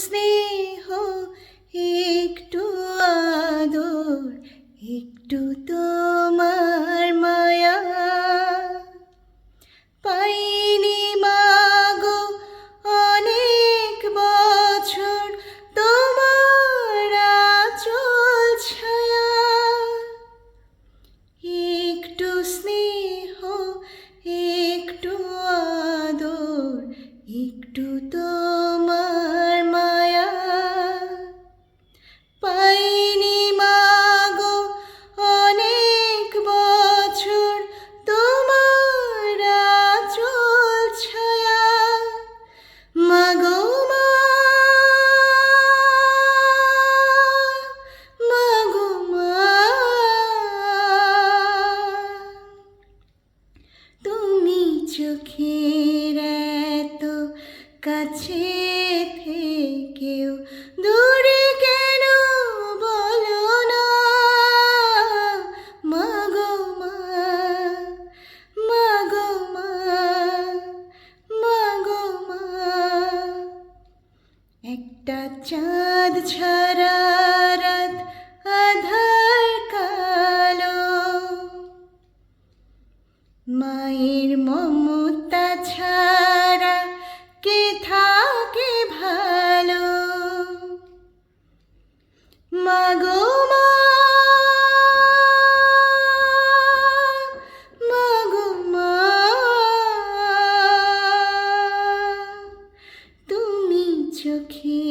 স্নেহ, একটু আদর, একটু তোমার মায়া পাইনি মাগো অনেক বছর তোমার আঁচল ছায়া। একটু স্নেহ, একটু আদর, একটু তোমার মায়া পাইনি মাগো অনেক বছর তোমার আঁচল ছায়া। মাগো মা, মাগো মা, তুমি চোখের এত কাছে থেকেও দূরে কেন বলো না? মাগো মা, মাগো মা, মাগো মা। একটা চাঁদ ছাড়া রাত আধার কালো, মায়ের মমতা ছাড়া কে থাকে ভালো? মাগো মা, মাগো মা, তুমি চোখে